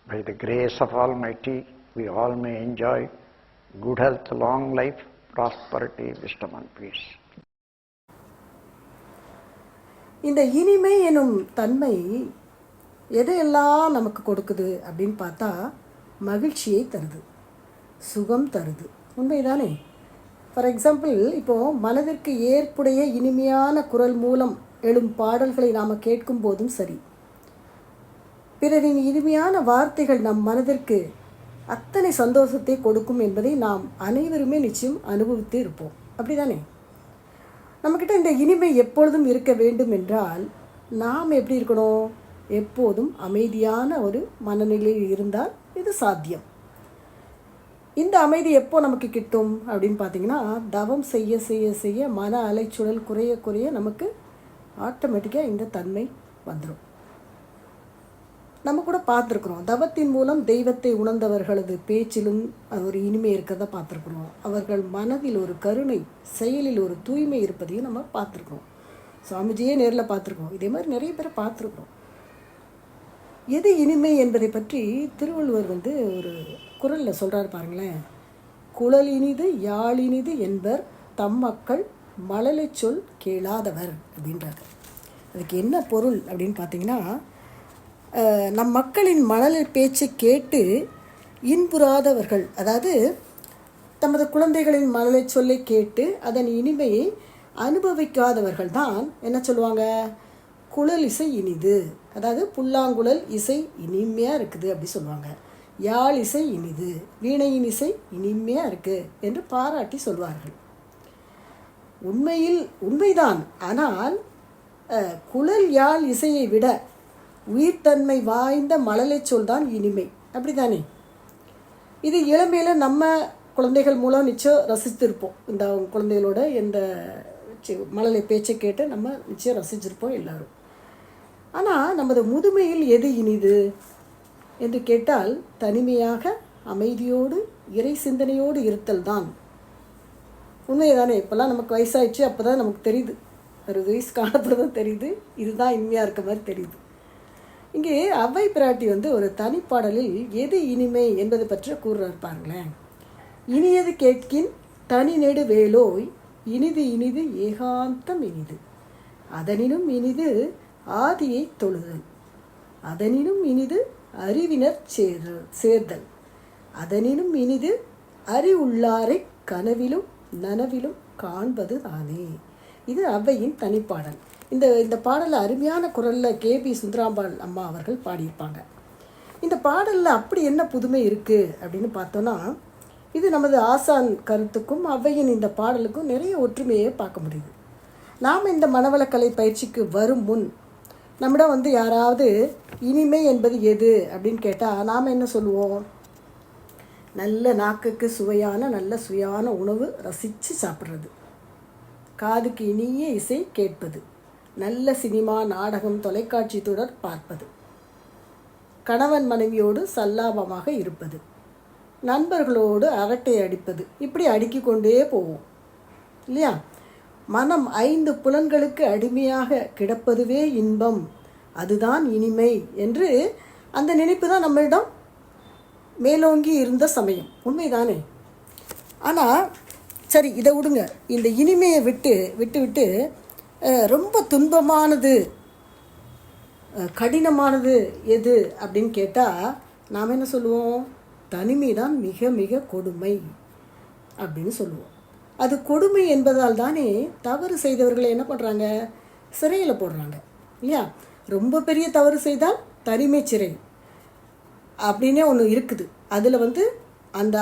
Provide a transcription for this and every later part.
By the grace of Almighty, we all may enjoy good health, long life, prosperity, wisdom and peace. இந்த இனிமை எனும் தன்மை எதையெல்லாம் நமக்கு கொடுக்குது அப்படின்னு பார்த்தா மகிழ்ச்சியை தருது, சுகம் தருது. உண்மைதானே? ஃபார் எக்ஸாம்பிள், இப்போது மனதிற்கு ஏற்புடைய இனிமையான குரல் மூலம் எழும் பாடல்களை நாம் கேட்கும் போதும் சரி, பிறரின் இனிமையான வார்த்தைகள் நம் மனதிற்கு அத்தனை சந்தோஷத்தை கொடுக்கும் என்பதை நாம் அனைவருமே நிச்சயம் அனுபவித்து இருப்போம். அப்படி தானே? நம்மக்கிட்ட இந்த இனிமை எப்பொழுதும் இருக்க வேண்டும் என்றால் நாம் எப்படி இருக்கணும்? எப்போதும் அமைதியான ஒரு மனநிலையில் இருந்தால் இது சாத்தியம். இந்த அமைதி எப்போ நமக்கு கிட்டும் அப்படின்னு பார்த்தீங்கன்னா, தவம் செய்ய செய்ய செய்ய மன அலைச்சூழல் குறைய குறைய நமக்கு ஆட்டோமேட்டிக்காக இந்த தன்மை வந்துடும். நம்ம கூட பார்த்துருக்குறோம், தவத்தின் மூலம் தெய்வத்தை உணர்ந்தவர்களது பேச்சிலும் ஒரு இனிமை இருக்கிறத பார்த்துருக்குறோம். அவர்கள் மனதில் ஒரு கருணை, செயலில் ஒரு தூய்மை இருப்பதையும் நம்ம பார்த்துருக்குறோம். சுவாமிஜியே நேரில் பார்த்துருக்கோம். இதே மாதிரி நிறைய பேரை பார்த்துருக்குறோம். எது இனிமை என்பதை பற்றி திருவள்ளுவர் ஒரு குறளில் சொல்கிறார் பாருங்களேன். குழல் இனிது யாழ் இனிது என்பர் தம் மக்கள் மழலை சொல் கேளாதவர் அப்படின்றாரு. அதுக்கு என்ன பொருள் அப்படின்னு பார்த்தீங்கன்னா, நம் மக்களின் மழலை பேச்சை கேட்டு இன்புறாதவர்கள், அதாவது தமது குழந்தைகளின் மழலை சொல்லை கேட்டு அதன் இனிமையை அனுபவிக்காதவர்கள் தான் என்ன சொல்லுவாங்க? குழல் இசை இனிது, அதாவது புல்லாங்குழல் இசை இனிமையாக இருக்குது அப்படி சொல்லுவாங்க. யாழ் இசை இனிது, வீணையின் இசை இனிமையாக இருக்குது என்று பாராட்டி சொல்வார்கள். உண்மைதான். ஆனால் குழல் யாழ் இசையை விட உயிர்த்தன்மை வாய்ந்த மழலை சொல் தான் இனிமை. அப்படி தானே? இது இளமையில் நம்ம குழந்தைகள் மூலம் நிச்சயம் ரசித்திருப்போம். இந்த குழந்தைகளோட இந்த மழலை பேச்சை கேட்டு நம்ம நிச்சயம் ரசிச்சிருப்போம் எல்லாரும். ஆனால் நமது முதுமையில் எது இனிது என்று கேட்டால், தனிமையாக அமைதியோடு இறை சிந்தனையோடு இருத்தல் தான். உண்மைதானே? இப்போல்லாம் நமக்கு வயசாகிடுச்சு, அப்போ தான் நமக்கு தெரியுது, 60 வயசு காலத்தில் தான் தெரியுது இதுதான் இனிமையாக இருக்க மாதிரி தெரியுது. இங்கே அவ்வை பிராட்டி ஒரு தனிப்பாடலில் எது இனிமை என்பதை பற்றி கூறுறார் பாருங்களேன். இனியது கேட்கின் தனி நெடு வேலோய், இனிது இனிது ஏகாந்தம் இனிது, அதனினும் இனிது ஆதியை தொழுதல், அதனினும் இனிது அறிவினர் சேர்தல், அதனினும் இனிது அறிவுள்ளாரை கனவிலும் நனவிலும் காண்பது தானே. இது அவ்வையின் தனிப்பாடல். இந்த பாடலில் அருமையான குரலில் கேபி சுந்தராம்பாள் அம்மா அவர்கள் பாடியிருப்பாங்க. இந்த பாடலில் அப்படி என்ன புதுமை இருக்குது அப்படின்னு பார்த்தோன்னா, இது நமது ஆசான் கருத்துக்கும் அவ்வையின் இந்த பாடலுக்கும் நிறைய ஒற்றுமையை பார்க்க முடியுது. நாம் இந்த மனவளக்கலை பயிற்சிக்கு வரும் முன் நம்மிடம் யாராவது இனிமை என்பது எது அப்படின்னு கேட்டால் நாம் என்ன சொல்லுவோம்? நல்ல நாக்குக்கு சுவையான நல்ல சுவையான உணவு ரசித்து சாப்பிட்றது, காதுக்கு இனிய இசை கேட்பது, நல்ல சினிமா நாடகம் தொலைக்காட்சி தொடர் பார்ப்பது, கணவன் மனைவியோடு சல்லாபமாக இருப்பது, நண்பர்களோடு அரட்டை அடிப்பது, இப்படி அடுக்கி கொண்டே போவோம் இல்லையா? மனம் 5 புலன்களுக்கு அடிமையாக கிடப்பதுவே இன்பம், அதுதான் இனிமை என்று அந்த நினைப்பு தான் நம்மளிடம் மேலோங்கி இருந்த சமயம். உண்மைதானே? ஆனால் சரி, இதை விடுங்க. இந்த இனிமையை விட்டு ரொம்ப துன்பமானது, கடினமானது எது அப்படின்னு கேட்டால் நாம் என்ன சொல்லுவோம்? தனிமை தான் மிக மிக கொடுமை அப்படின்னு சொல்லுவோம். அது கொடுமை என்பதால் தானே தவறு செய்தவர்களை என்ன பண்ணுறாங்க? சிறையில் போடுறாங்க இல்லையா? ரொம்ப பெரிய தவறு செய்தால் தனிமை சிறை அப்படின்னே ஒன்று இருக்குது. அதில்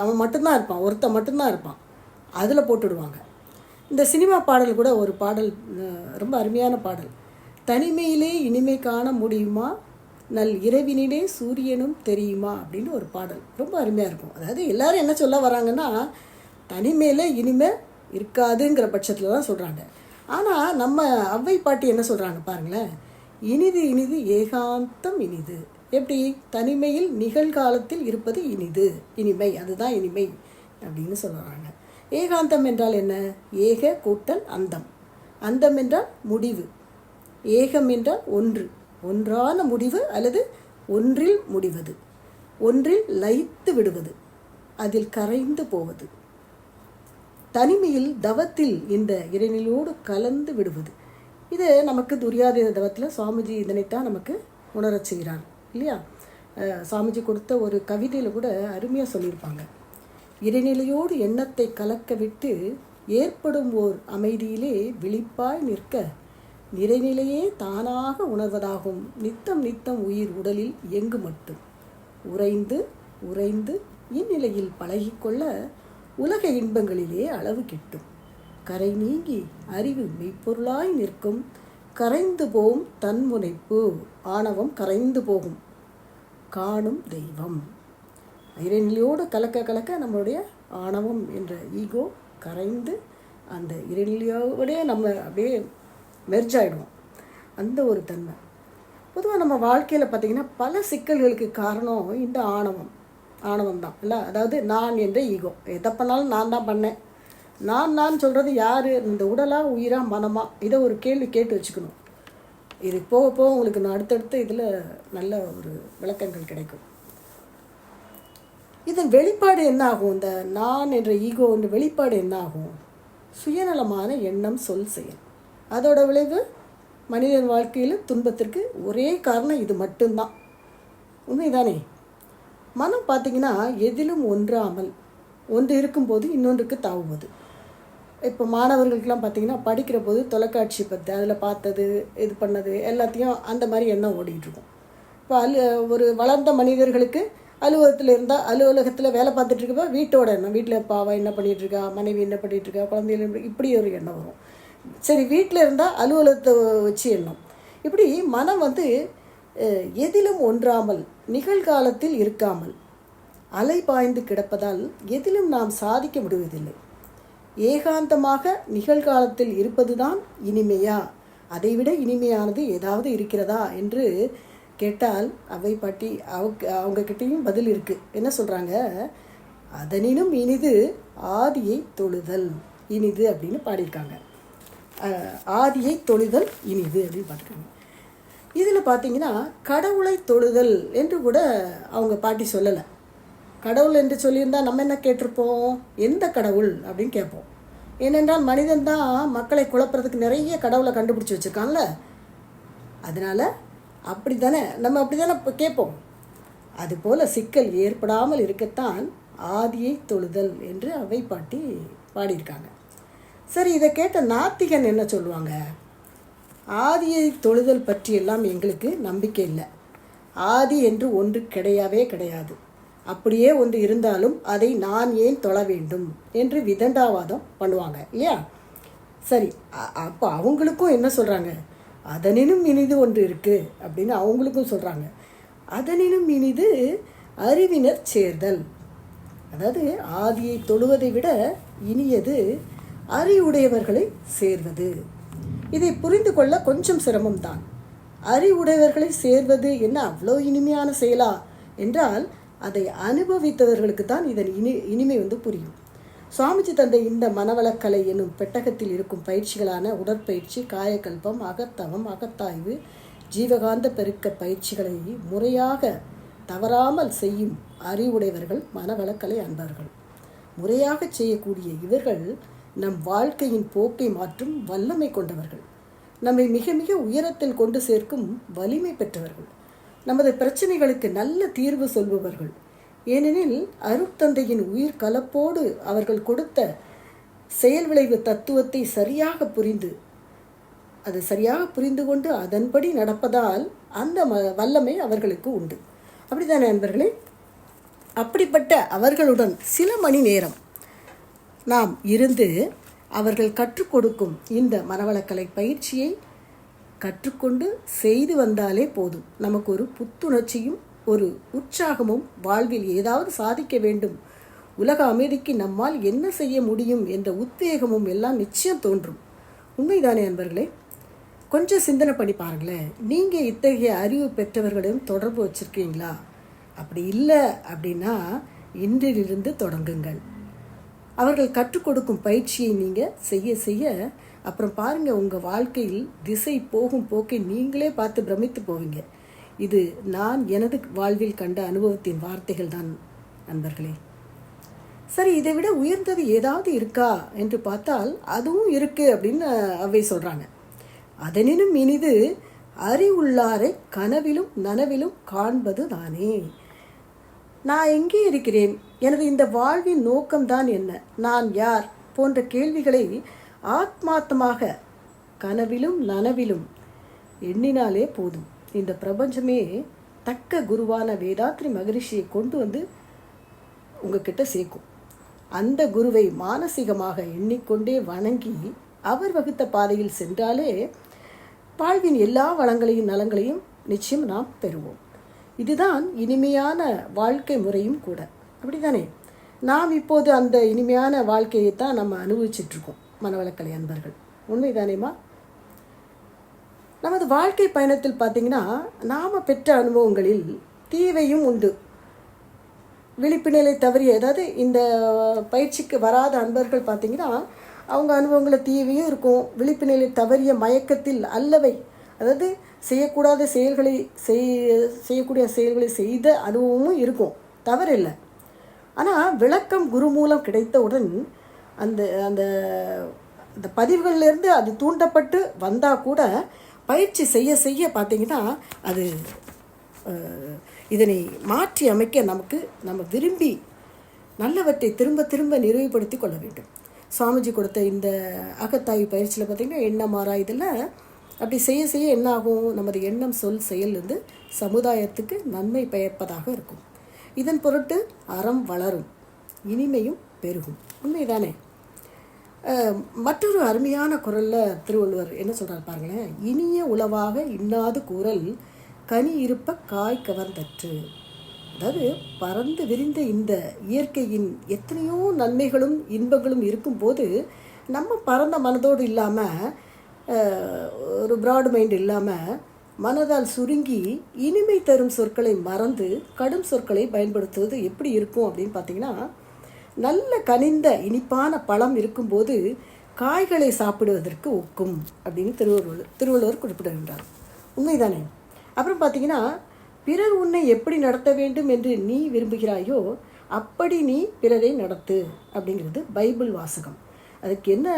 அவன் மட்டும்தான் இருப்பான், ஒருத்தன் மட்டும்தான் இருப்பான், அதில் போட்டுடுவாங்க. இந்த சினிமா பாடல் கூட ஒரு பாடல், ரொம்ப அருமையான பாடல். தனிமையிலே இனிமை காண முடியுமா, நல் இரவினிலே சூரியனும் தெரியுமா அப்படின்னு ஒரு பாடல் ரொம்ப அருமையாக இருக்கும். அதாவது எல்லோரும் என்ன சொல்ல வராங்கன்னா, தனிமையில் இனிமை இருக்காதுங்கிற பட்சத்தில் தான் சொல்கிறாங்க. ஆனால் நம்ம அவ்வை பாட்டி என்ன சொல்கிறாங்க பாருங்களேன். இனிது இனிது ஏகாந்தம் இனிது. எப்படி? தனிமையில் நிகழ்காலத்தில் இருப்பது இனிமை, அதுதான் இனிமை அப்படின்னு சொல்கிறாங்க. ஏகாந்தம் என்றால் என்ன? ஏக கூட்டல் அந்தம், அந்தம் என்றால் முடிவு, ஏகம் என்றால் ஒன்றான முடிவு அல்லது ஒன்றில் முடிவது. ஒன்றில் லயித்து விடுவது, அதில் கரைந்து போவது. தனிமையில் தவத்தில் இந்த இறைநிலையோடு கலந்து விடுவது. இது நமக்கு துரியாதீன தவத்தில் சுவாமிஜி இதனைத்தான் நமக்கு உணரச் செய்கிறார் இல்லையா? சுவாமிஜி கொடுத்த ஒரு கவிதையில் கூட அருமையாக சொல்லியிருப்பாங்க. இறைநிலையோடு எண்ணத்தை கலக்க விட்டு ஏற்படும் ஓர் அமைதியிலே விழிப்பாய் நிற்க நிறைநிலையே தானாக உணர்வதாகும் நித்தம் நித்தம் உயிர் உடலில் எங்கு மட்டும் உறைந்து உறைந்து இந்நிலையில் பழகிக்கொள்ள உலக இன்பங்களிலே அளவு கிட்டும். கரை நீங்கி அறிவு மெய்ப்பொருளாய் நிற்கும் கரைந்து போகும் தன்முனைப்பு ஆணவம் கரைந்து போகும் காணும் தெய்வம். இறைநிலையோடு கலக்க கலக்க நம்மளுடைய ஆணவம் என்ற ஈகோ கரைந்து அந்த இறைநிலையோடே நம்ம அப்படியே மெர்ஜ் ஆகிடுவோம். அந்த ஒரு தன்மை. பொதுவாக நம்ம வாழ்க்கையில் பார்த்திங்கன்னா பல சிக்கல்களுக்கு காரணம் இந்த ஆணவம் தான் இல்லை? அதாவது நான் என்ற ஈகோ. எதை பண்ணாலும் நான் தான் பண்ணேன். நான் சொல்கிறது யார்? இந்த உடலா உயிரா மனமா? இதை ஒரு கேள்வி கேட்டு வச்சுக்கணும். இது போக போக உங்களுக்கு நான் அடுத்தடுத்து இதில் நல்ல ஒரு விளக்கங்கள் கிடைக்கும். இதன் வெளிப்பாடு என்ன ஆகும்? இந்த நான் என்ற ஈகோ என்ற வெளிப்பாடு என்ன ஆகும்? சுயநலமான எண்ணம், சொல், செயல். அதோட விளைவு மனிதன் வாழ்க்கையில் துன்பத்திற்கு ஒரே காரணம் இது மட்டும்தான். உண்மைதானே? மனம் பார்த்திங்கன்னா எதிலும் ஒன்றாமல் ஒன்று இருக்கும்போது இன்னொன்றுக்கு தாவுவது. இப்போ மாணவர்களுக்கெல்லாம் பார்த்திங்கன்னா படிக்கிற போது தொலைக்காட்சி பற்றி அதில் பார்த்தது இது பண்ணது எல்லாத்தையும் அந்த மாதிரி எண்ணம் ஓடிட்டுருக்கும். இப்போ ஒரு வளர்ந்த மனிதர்களுக்கு அலுவலகத்தில் இருந்தால் அலுவலகத்தில் வேலை பார்த்துட்டு இருக்கப்போ வீட்டோட எண்ணம், வீட்டில் பாவா என்ன பண்ணிகிட்ருக்கா, மனைவி என்ன பண்ணிகிட்ருக்கா, குழந்தைகள் இப்படி ஒரு எண்ணம் வரும். சரி, வீட்டில் இருந்தால் அலுவலகத்தை வச்சு எண்ணம். இப்படி மனம் எதிலும் ஒன்றாமல் நிகழ்காலத்தில் இருக்காமல் அலை பாய்ந்து கிடப்பதால் எதிலும் நாம் சாதிக்க முடிவதில்லை. ஏகாந்தமாக நிகழ்காலத்தில் இருப்பதுதான் இனிமையா? அதைவிட இனிமையானது ஏதாவது இருக்கிறதா என்று கேட்டால் அவை பாட்டி அவங்கக்கிட்டேயும் பதில் இருக்குது. என்ன சொல்கிறாங்க? அதனினும் இனிது ஆதியை தொழுதல் இனிது அப்படின்னு பாடியிருக்காங்க. ஆதியை தொழுதல் இனிது அப்படின்னு பாடியிருக்காங்க. இதில் பார்த்தீங்கன்னா கடவுளை தொழுதல் என்று கூட அவங்க பாட்டி சொல்லலை. கடவுள் என்று சொல்லியிருந்தால் நம்ம என்ன கேட்டிருப்போம்? எந்த கடவுள் அப்படின்னு கேட்போம். ஏனென்றால் மனிதன் தான் மக்களை குழப்பறதுக்கு நிறைய கடவுளை கண்டுபிடிச்சி வச்சுருக்கான்ல. அதனால் அப்படி தானே நம்ம அப்படி தானே கேட்போம். அதுபோல் சிக்கல் ஏற்படாமல் இருக்கத்தான் ஆதியை தொழுதல் என்று அவை பாட்டி பாடியிருக்காங்க. சரி, இதை கேட்ட நாத்திகன் என்ன சொல்லுவாங்க? ஆதியை தொழுதல் பற்றியெல்லாம் எங்களுக்கு நம்பிக்கை இல்லை. ஆதி என்று ஒன்று கிடையாது. அப்படியே ஒன்று இருந்தாலும் அதை நான் ஏன் தொழ வேண்டும் என்று விதண்டாவாதம் பண்ணுவாங்க இல்லையா? சரி, அப்போ அவங்களுக்கும் என்ன சொல்கிறாங்க? அதனினும் இனிது ஒன்று இருக்குது அப்படின்னு அவங்களுக்கும் சொல்கிறாங்க. அதனினும் இனிது அறிவினர் சேர்தல். அதாவது ஆதியை தொழுவதை விட இனியது அறிவுடையவர்களை சேர்வது. இதை புரிந்து கொள்ள கொஞ்சம் சிரமம்தான். அறிவுடையவர்களை சேர்வது என்ன அவ்வளோ இனிமையான செயலா என்றால் அதை அனுபவித்தவர்களுக்கு தான் இதன் இனிமை புரியும். சுவாமிஜி தந்த இந்த மனவளக்கலை என்னும் பெட்டகத்தில் இருக்கும் பயிற்சிகளான உடற்பயிற்சி, காயக்கல்பம், அகத்தவம், அகத்தாய்வு, ஜீவகாந்த பெருக்க பயிற்சிகளை முறையாக தவறாமல் செய்யும் அறிவுடையவர்கள் மனவளக்கலை அன்பர்கள். முறையாக செய்யக்கூடிய இவர்கள் நம் வாழ்க்கையின் போக்கை மாற்றும் வல்லமை கொண்டவர்கள். நம்மை மிக மிக உயரத்தில் கொண்டு சேர்க்கும் வலிமை பெற்றவர்கள். நமது பிரச்சனைகளுக்கு நல்ல தீர்வு சொல்பவர்கள். ஏனெனில் அருட்தந்தையின் உயிர் கலப்போடு அவர்கள் கொடுத்த செயல் விளைவு தத்துவத்தை சரியாக புரிந்து கொண்டு அதன்படி நடப்பதால் அந்த வல்லமை அவர்களுக்கு உண்டு. அப்படித்தானே நண்பர்களே? அப்படிப்பட்ட அவர்களுடன் சில மணி நேரம் நாம் இருந்து அவர்கள் கற்றுக் கொடுக்கும் இந்த மனவளக்கலை பயிற்சியை கற்றுக்கொண்டு செய்து வந்தாலே போதும். நமக்கு ஒரு புத்துணர்ச்சியும் ஒரு உற்சாகமும், வாழ்வில் ஏதாவது சாதிக்க வேண்டும், உலக அமைதிக்கு நம்மால் என்ன செய்ய முடியும் என்ற உத்வேகமும் எல்லாம் நிச்சயம் தோன்றும். உண்மைதானே நண்பர்களே? கொஞ்சம் சிந்தனை பண்ணி பாருங்களேன். நீங்கள் இத்தகைய அறிவு பெற்றவர்களிடம் தொடர்பு வச்சுருக்கீங்களா? அப்படி இல்லை அப்படின்னா இன்றிலிருந்து தொடங்குங்கள். அவர்கள் கற்றுக் கொடுக்கும் பயிற்சியை நீங்கள் செய்ய செய்ய அப்புறம் பாருங்கள், உங்கள் வாழ்க்கையில் திசை போகும் போக்கை நீங்களே பார்த்து பிரமித்து போவீங்க. இது நான் எனது வாழ்வில் கண்ட அனுபவத்தின் வார்த்தைகள் தான் நண்பர்களே. சரி, இதை விட உயர்ந்தது ஏதாவது இருக்கா என்று பார்த்தால் அதுவும் இருக்கு அப்படின்னு அவை சொல்கிறாங்க. அதனினும் இனிது அறிவுள்ளாரை கனவிலும் நனவிலும் காண்பது தானே. நான் எங்கே இருக்கிறேன், எனது இந்த வாழ்வின் நோக்கம்தான் என்ன, நான் யார் போன்ற கேள்விகளை ஆத்மார்த்தமாக கனவிலும் நனவிலும் எண்ணினாலே போதும். இந்த பிரபஞ்சமே தக்க குருவான வேதாத்ரி மகரிஷியை கொண்டு வந்து உங்ககிட்ட சேர்க்கும். அந்த குருவை மானசீகமாக எண்ணிக்கொண்டே வணங்கி அவர் வகுத்த பாதையில் சென்றாலே வாழ்வின் எல்லா வளங்களையும் நலங்களையும் நிச்சயம் நாம் பெறுவோம். இதுதான் இனிமையான வாழ்க்கை முறையும் கூட, அப்படித்தானே? நாம் இப்போது அந்த இனிமையான வாழ்க்கையை தான் நம்ம அனுபவிச்சிட்ருக்கோம் மனவளக்கலை அன்பர்கள். உண்மைதானேம்மா? நமது வாழ்க்கை பயணத்தில் பார்த்திங்கன்னா நாம் பெற்ற அனுபவங்களில் தீவையும் உண்டு. விழிப்பு நிலை தவறிய, அதாவது இந்த பயிற்சிக்கு வராத அன்பர்கள் பார்த்திங்கன்னா அவங்க அனுபவங்களில் தீவையும் இருக்கும். விழிப்பு நிலை தவறிய மயக்கத்தில் அல்லவை, அதாவது செய்யக்கூடாத செயல்களை செய்யக்கூடிய செயல்களை செய்த அனுபவமும் இருக்கும், தவறில்லை. ஆனால் விளக்கம் குரு மூலம் கிடைத்தவுடன் அந்த அந்த அந்த பதிவுகளிலிருந்து அது தூண்டப்பட்டு வந்தால் கூட பயிற்சி செய்ய செய்ய பார்த்திங்கன்னா அது இதனை மாற்றி அமைக்க நம்ம விரும்பி நல்லவற்றை திரும்ப திரும்ப நிறைவுபடுத்தி கொள்ள வேண்டும். சுவாமிஜி கொடுத்த இந்த அகத்தாய்வு பயிற்சியில் பார்த்திங்கன்னா எண்ணம் ஆராய்தல் அப்படி செய்ய செய்ய என்ன ஆகும், நமது எண்ணம் சொல் செயல் வந்து சமுதாயத்துக்கு நன்மை பயப்பதாக இருக்கும். இதன் பொருட்டு அறம் வளரும், இனிமையும் பெருகும். உண்மைதானே? மற்றொரு அருமையான குரலில் திருவள்ளுவர் என்ன சொல்கிறார் பாருங்களேன். இனிய உளவாக இன்னாது கூறல் கனி இருப்ப காய் கவர்ந்தற்று. அதாவது பறந்து விரிந்த இந்த இயற்கையின் எத்தனையோ நன்மைகளும் இன்பங்களும் இருக்கும்போது நம்ம பரந்த மனதோடு இல்லாமல், ஒரு ப்ராட் மைண்ட் இல்லாமல் மனதால் சுருங்கி இனிமை தரும் சொற்களை மறந்து கடும் சொற்களை பயன்படுத்துவது எப்படி இருக்கும் அப்படின்னு பார்த்தீங்கன்னா, நல்ல கனிந்த இனிப்பான பழம் இருக்கும்போது காய்களை சாப்பிடுவதற்கு ஒக்கும் அப்படின்னு திருவள்ளுவர் குறிப்பிடுகின்றார். உண்மைதானே? அப்புறம் பார்த்தீங்கன்னா, பிறர் உன்னை எப்படி நடத்த வேண்டும் என்று நீ விரும்புகிறாயோ அப்படி நீ பிறரை நடத்து அப்படிங்கிறது பைபிள் வாசகம். அதுக்கு என்ன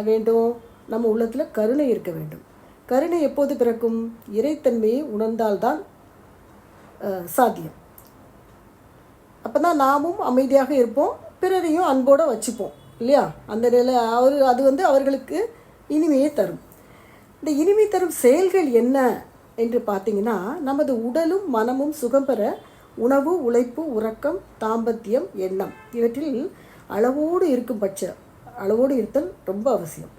வேண்டும்? நம்ம உள்ளத்தில் கருணை இருக்க வேண்டும். கருணை எப்போது பிறக்கும்? இறைத்தன்மையை உணர்ந்தால்தான் சாத்தியம். அப்போ தான் நாமும் அமைதியாக இருப்போம், பிறரையும் அன்போடு வச்சுப்போம் இல்லையா? அந்த நிலை அது அவர்களுக்கு இனிமையை தரும். இந்த இனிமை தரும் செயல்கள் என்ன என்று பார்த்தீங்கன்னா, நமது உடலும் மனமும் சுகம் பெற உணவு, உழைப்பு, உறக்கம், தாம்பத்தியம், எண்ணம் இவற்றில் அளவோடு இருத்தல் ரொம்ப அவசியம்.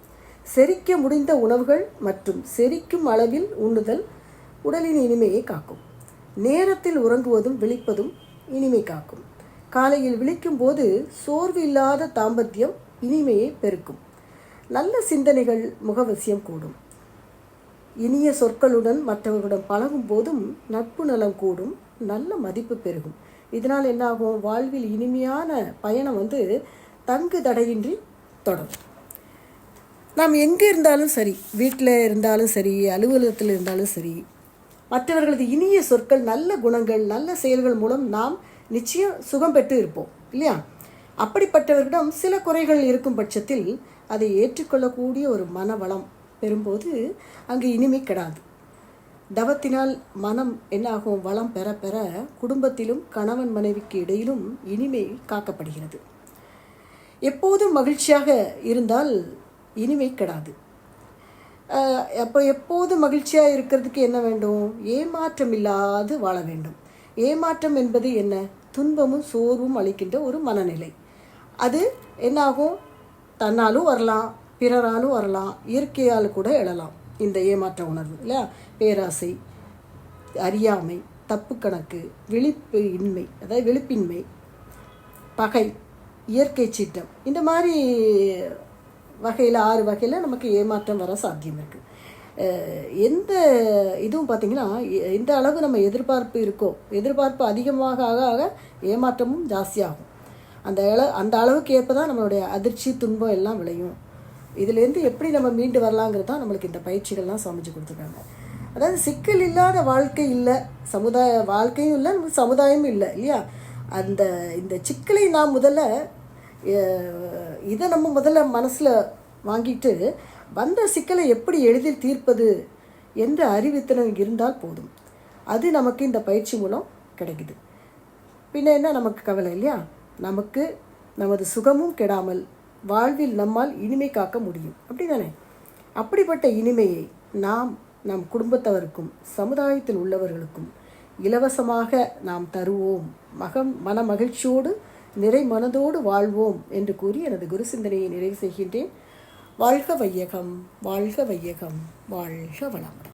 செரிக்க முடிந்த உணவுகள் மற்றும் செரிக்கும் அளவில் உண்ணுதல் உடலின் இனிமையை காக்கும். நேரத்தில் உறங்குவதும் விழிப்பதும் இனிமை காக்கும். காலையில் விழிக்கும் போது சோர்வு இல்லாத தாம்பத்தியம் இனிமையை பெருக்கும். நல்ல சிந்தனைகள் முகவசியம் கூடும். இனிய சொற்களுடன் மற்றவர்களுடன் பழகும் போதும் நட்பு நலம் கூடும், நல்ல மதிப்பு பெருகும். இதனால் என்னாகும்? வாழ்வில் இனிமையான பயணம் தங்கு தடையின்றி தொடரும். நாம் எங்கே இருந்தாலும் சரி, வீட்டில் இருந்தாலும் சரி, அலுவலகத்தில் இருந்தாலும் சரி, மற்றவர்களது இனிய சொற்கள், நல்ல குணங்கள், நல்ல செயல்கள் மூலம் நாம் நிச்சயம் சுகம் பெற்று இருப்போம் இல்லையா? அப்படிப்பட்டவர்களிடம் சில குறைகள் இருக்கும் பட்சத்தில் அதை ஏற்றுக்கொள்ளக்கூடிய ஒரு மனவளம் பெறும்போது அங்கு இனிமை கெடாது. தவத்தினால் மனம் என்னாகும்? வளம் பெற பெற குடும்பத்திலும் கணவன் மனைவிக்கு இடையிலும் இனிமை காக்கப்படுகிறது. எப்போதும் மகிழ்ச்சியாக இருந்தால் இனிமை கெடாது. அப்போ எப்போதும் மகிழ்ச்சியாக இருக்கிறதுக்கு என்ன வேண்டும்? ஏமாற்றம் இல்லாது வாழ வேண்டும். ஏமாற்றம் என்பது என்ன? துன்பமும் சோர்வும் அளிக்கின்ற ஒரு மனநிலை. அது என்னாகும்? தன்னாலும் வரலாம், பிறராலும் வரலாம், இயற்கையால் கூட எழலாம். இந்த ஏமாற்ற உணர்வு இல்லையா? பேராசை, அறியாமை, தப்பு கணக்கு, விழிப்பின்மை, பகை, இயற்கை சீற்றம், இந்த மாதிரி வகையில் 6 வகையில் நமக்கு ஏமாற்றம் வர சாத்தியம் இருக்குது. எந்த இதுவும் பார்த்திங்கன்னா, எந்த அளவு நம்ம எதிர்பார்ப்பு அதிகமாக ஆக ஆக ஏமாற்றமும் ஜாஸ்தியாகும். அந்த அளவுக்கு ஏற்ப தான் நம்மளுடைய அதிர்ச்சி, துன்பம் எல்லாம் விளையும். இதுலேருந்து எப்படி நம்ம மீண்டு வரலாங்கிறது தான் நம்மளுக்கு இந்த பயிற்சிகள்லாம் சமைச்சு கொடுத்துருக்காங்க. அதாவது சிக்கல் இல்லாத வாழ்க்கை இல்லை, சமுதாய வாழ்க்கையும் இல்லை, சமுதாயமும் இல்லை இல்லையா. இந்த சிக்கலை நாம் இதை நம்ம முதல்ல மனசில் வாங்கிட்டு வந்த சிக்கலை எப்படி எளிதில் தீர்ப்பது என்ற அறிவுத்திறன் இருந்தால் போதும். அது நமக்கு இந்த பயிற்சி மூலம் கிடைக்குது. பின்ன என்ன நமக்கு கவலை இல்லையா. நமக்கு நமது சுகமும் கெடாமல் வாழ்வில் நம்மால் இனிமை காக்க முடியும், அப்படி தானே. அப்படிப்பட்ட இனிமையை நம் குடும்பத்தவருக்கும் சமுதாயத்தில் உள்ளவர்களுக்கும் இலவசமாக நாம் தருவோம். மன மகிழ்ச்சியோடு நிறை மனதோடு வாழ்வோம் என்று கூறி எனது குரு சிந்தனையை நிறைவு செய்கின்றேன். வாழ்க வையகம், வாழ்க வையகம், வாழ்க வளமுடன்.